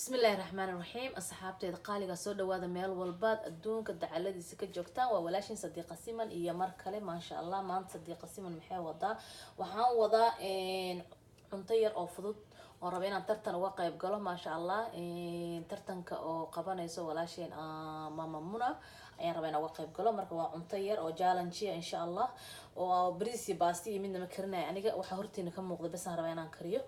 بسم الله الرحمن الرحيم أصحابتي قالي صود وهذا ميل والباد الدون كده على دي سكة جوكتان وولاشين صديقة سيمن إيا مركلة ما شاء الله ما أنت صديقة سيمن محي وضع وحان وضع إن عنطير أو فضود وربينا ترتن واقع يبقى ما شاء الله إن ترتن كأو قبنا يسوي ولاشين ماما منى يعني ربينا واقع يبقى مركوا عنطير أو جالنشي إن شاء الله وبريسي باستي من مكرنا يعني وحورتي نكمل مقدر بس ربينا نكريو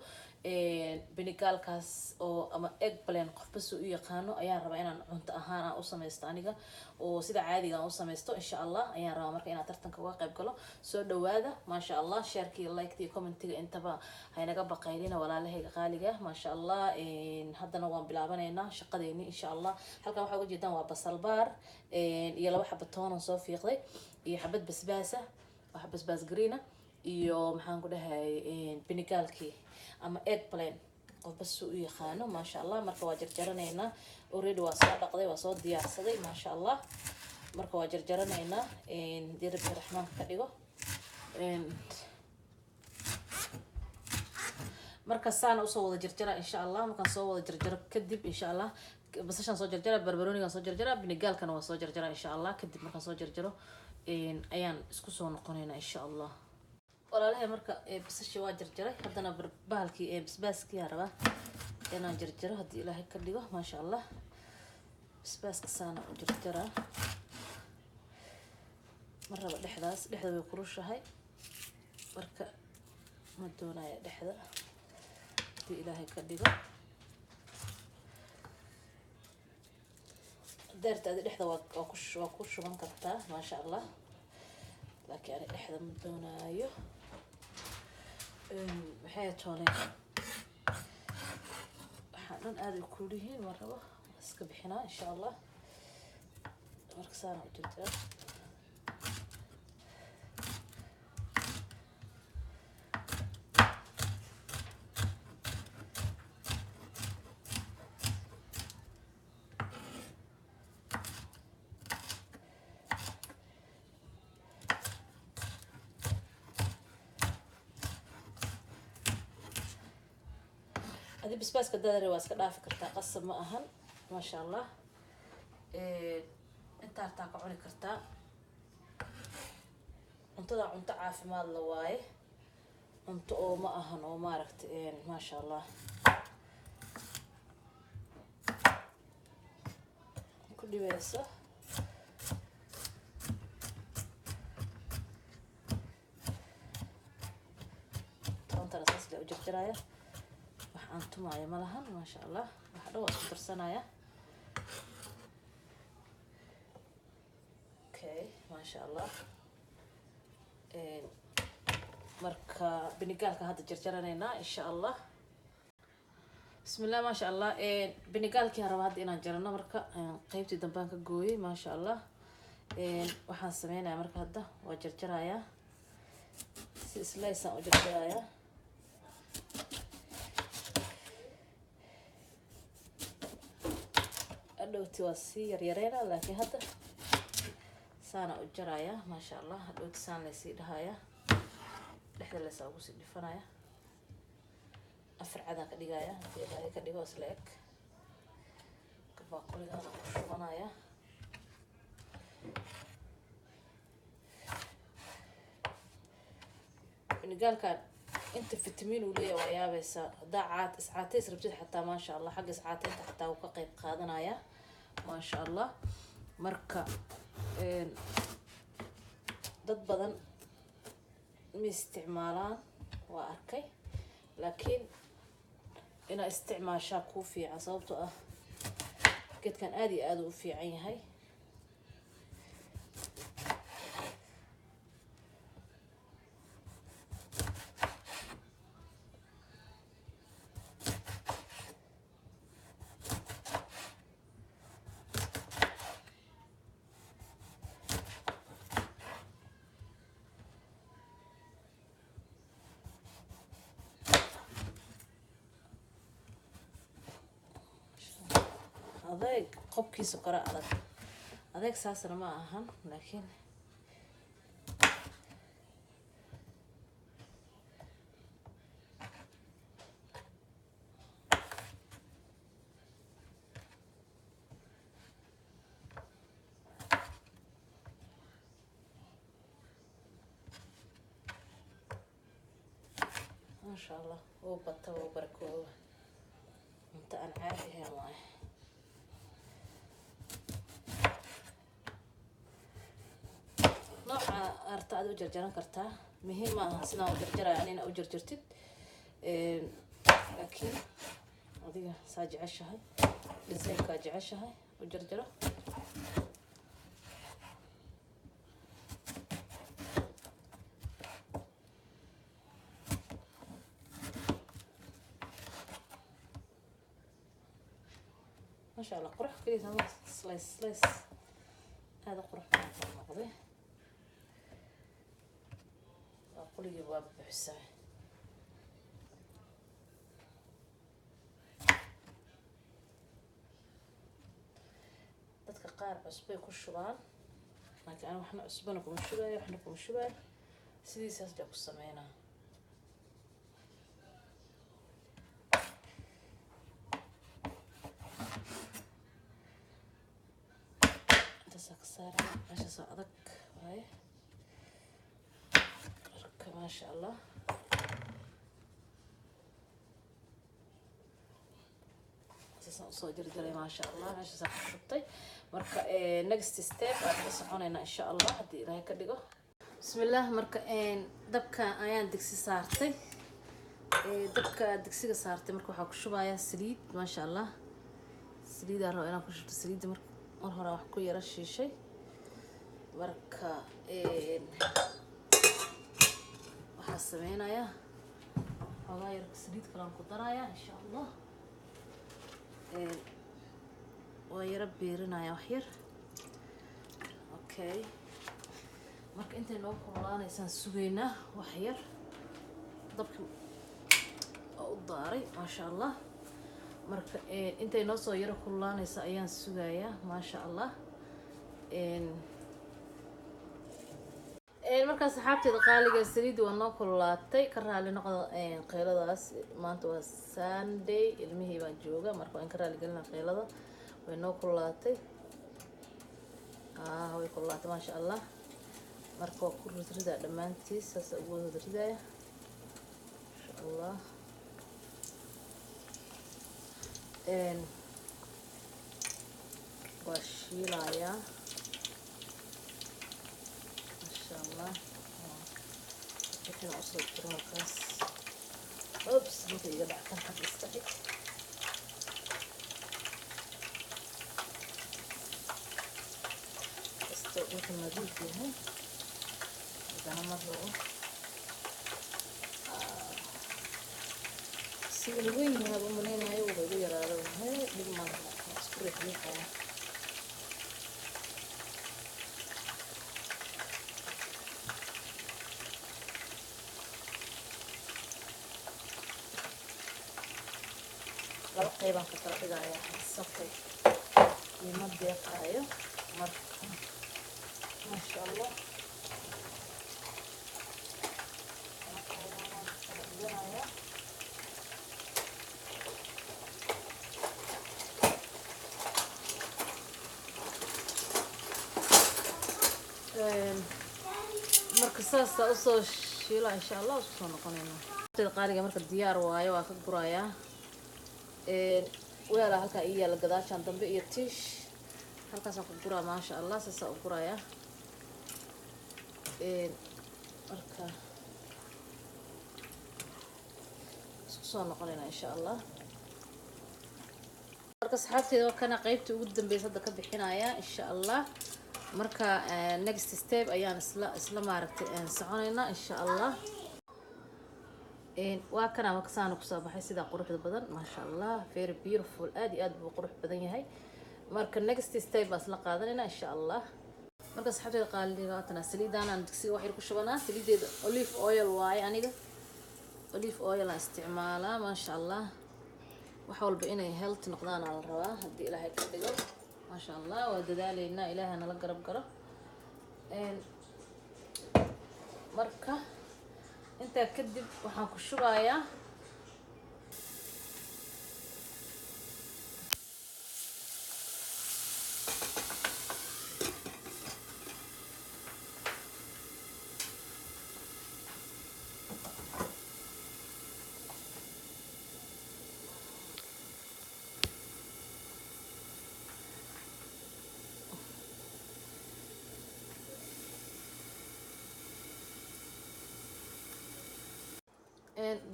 بنيكالكاس oo ama egg plan qof bas u yaqaano ayaan rabaa inaan cunto ahaan u sameesto aniga oo sida caadiga aan u sameesto insha Allah ayaan rabaa marka inaan tartanka uga qayb galo soo dhawaada ma sha Allah share-kii like-tii comment-iga intaba haynaga baqaylina walaalahayga qaaliga ma sha Allah haddana waan bilaabaneynaa shaqadeeni insha Allah halkan waxa uga jeedaan waa basal baar iyo laba xabad toon oo soo fiiqday iyo xabad basbaas waxa basbaas green iyo maxaan ku dhahay binigalkii ama egg plan qof bas u yaqaano ma sha Allah marka waa jarjaraneynaa already waa soo dhaqday waa soo diyaarsaday ma sha Allah marka waa jarjaraneynaa dirbi raxmaan ka dhigo marka saan u soo wada jarjara insha Allah markaan soo wada jarjaro kadib insha Allah basashan soo jarjara barbarooniga soo jarjara binigalkana waa soo jarjara insha Allah kadib markaan soo jarjaro ayaan isku soo noqoneynaa insha Allah walaalahay marka basasha waa jarjaray haddana bahalkii basbaaskii yaa rabaa inaan jarjaro haddii ilaahay ka dhigo ma sha Allah basbaaska saana u jarjaraa marraba dhexda way kurushahay marka ma doonayo dhexda haddii ilaahay ka dhigo daartaada dhexda waa ku shuban kartaa ma sha Allah laakiin ani dhexda ma doonayo maxay toolay waxaan aad u kulihiin marraba iska bixinaa insha Allah marka saan u jarjaro هذه بس كده رواس كده فكرتها قسم ما أهل ما شاء الله أنت ارتاقعوني كرتا أنت ضع أنت عارف ما الله واي أنت أو ما أهل أو ما ركتين ما شاء الله كل بيسه أنت رصاص لي أجيب جراية أنتم معي ملهن ما شاء الله واحد هو أصدر سنايا أوكي ما شاء الله مركا بنقالك هذا جرجرانينا إن شاء الله بسم الله ما شاء الله بنقالك يا رب هذه أنا جرنا مركا قيبتي دنبانك قوي ما شاء الله وحن سمينا مركا هذا وجرجرايا سلسلة وجرجرايا دوتي واسي يريرينا لكن هذا سانا أجرايا ما شاء الله دوتي سان لسي دهايا لحد اللي ساوي سي دفنايا أفرع هذا كديجايا هاي كديجا وسلك كباقول هذا شغنايا إن قال كان أنت فيتامين وليه ويا بس ضاعت ساعتين سربت حتى ما شاء الله حق ساعتين حتى وقيب قادنايا ما شاء الله مركا ضد بدن استعمالان وأركي لكن أنا استعمال شاكو في عصابته قد كان آدي آدو في عين هاي أذيك قبكي سكر أذيك ساسر ما أهم لكن ما شاء الله وبطة وبركوه انت انا عادي هي والله نوع ارتاد وجرجران كرتا مهمة سنا وجرجرة يعني انا وجرجرتد لكن هذه ساجع عشها لزين كاجع عشها وجرجرة ما شاء الله قرح كذا سلايس هذا قرح مقضي أقول لي باب بحسه dadka qaar cusbay ku shubaan laakiin waxna cusbana kuma shubayo waxna kuma shubayo sidiisaas jaa ku sameynaa صار عشان صعدك هاي ما شاء الله اساسا soo jarjaray ما شاء الله meesha sax xubtay marka next step aan soconayna insha Allah hadii Ilaahay ka dhigo bismillaah marka dabka ayaan digsi saartay dabka digsiga saartay marka waxa ku shubayaa saliid ما شاء الله saliid aan rabo inaan ku shubto saliid mar hore wax ku yara shiishay marka waxaa sameynaya xogaa yar saliid kale aan ku daraya insha Allah waa yara beerinaya wax yar okay marka intay noo kululaanaysaan sugaynaa wax yar dabka u daaray ما شاء الله marka intay noo soo yara kululaanaysa ayaan sugayaa ما شاء الله marka saxaabteeda qaaliga saliid waa noo kululaatay ka raali noqdo qeyladaas maanta waa Sunday ilmihii baan jooga marka waan ka raali galnaa qeylada way noo kululaatay way kululaatay ما شاء الله marka ku ridida dhamaantiis saas ugu wada ridaya ما شاء الله واشيلايا ما شاء الله كده اصل الكرمكاس اوبس ممكن يقطع كم حد يستحي استوقف المزيد فيها اذا انا مرة سيلوين هذا منين هاي وبيجي يرى هاي بيجمع سكرت ليها لو قيبان كتر إذا صفي يمدي قاية مرة ما شاء الله marka saas u soo shiila insha Allah soo noqonayna qaaliga marka diyaar waayo waa ka gurayaa weela halka iyo la gadaashan dambe iyo tish halkaas aan ku guraa ma sha Allah saas u gurayaa marka soo noqonayna insha Allah marka saxaabteeda kana qaybta ugu dambeysay hadda ka bixinaya insha Allah marka next step ayaan isla maaragtay soconayna insha Allah waa kana waqsaan ku soo baxay sida quruxda badan ma sha Allah very beautiful aad buu qurux badan yahay marka next step baa isla qaadanayna insha Allah marka saxaabteeda qaaliga tana saliidan aan digsiga wax yar ku shubanaa saliideeda olive oil waaye aniga olive oil aan isticmaalaa ma sha Allah wax walba inay healthy noqdaan aan rabaa hadii Ilaahay ka dhigo ما شاء الله وددالينا إلهنا لقرب قرب مركه انت كدب وحنكو شويه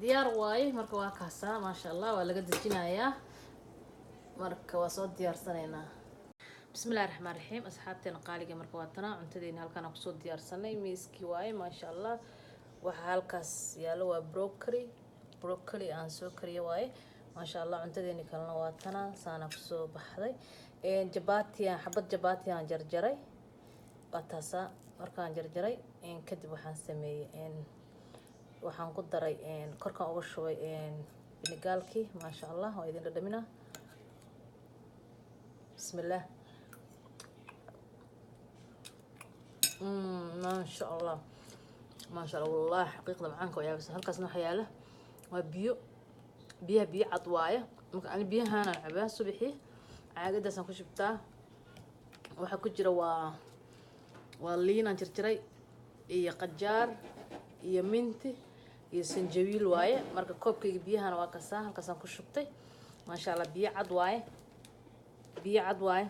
diyaar waaye marka waa kaasaa maasha allah waa laga dejinayaa marka waa soo diyaarsanaynaa. bismillahi raxmaan raxiim asxaabteena qaaliga marka waa tanaa cuntadeena halkaan aan kusoo diyaarsanay miiskii waaye maasha allah. waxaa halkaas yaalo waa broccoli aan soo kariyo waaye maasha allah. cuntadeeni kalena waa tanaa saana kusoo baxday. xabad jabaati aan jarjaray waa taasaa markaan jarjaray kadib waxaan sameeyey waxaan ku daray korkaan uga shubay binigaalkii maasha allah. waa idin dhadhamina bismillah. maasha allah maasha allah wallahi xaqiiqda macaanka waa yaabisa. halkaasna waxaa yaala waa biyo cad waaye marka ani biyahaana cabaa subaxii caagadaasaan ku shubtaa. waxaa ku jira waa liin aan jarjaray iyo qajaar iyo minti iyo sanjabiil waaye marka koobkayga biyahana waa kasaa halkaasaan ku shubtay maasha allah. biyo cad waaye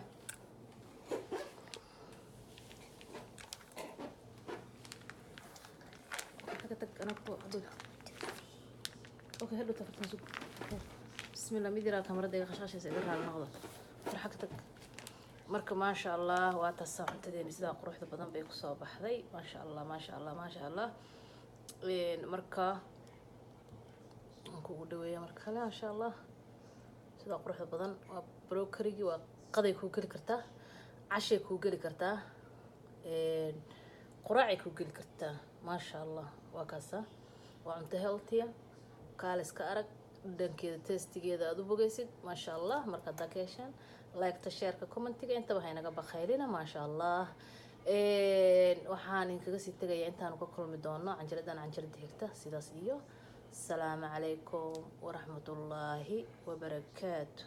اوكي هدو تفتن سوق بسم الله مدير الكاميرا دقيقة خشاشة سيدرها النقضة فرحكتك marka maasha allah waa taasa cuntadeeni sidaa quruxda badan bay kusoo baxday maasha allah maasha allah maasha allah. marka aan kugu dhaweeya marka kale maasha allah sidaa quruxda badan waa broccoli waa qaday kuu geli kartaa cashay kuu geli kartaa quraacay kuu geli kartaa maasha allah. waa kaasa waa cunto healthy kaaliska arag dhankeeda testigeeda aad u bogaysid maasha allah. marka haddaa ka heshaan like-ta sheerka commentiga intaba haynaga bakhaylina maasha allah. waxaan idinkaga sii tegaya intaanu ka kulmi doono canjaradan canjarada xigta sidaas iyo asalaamu calaykum waraxmatullaahi wabarakaatu.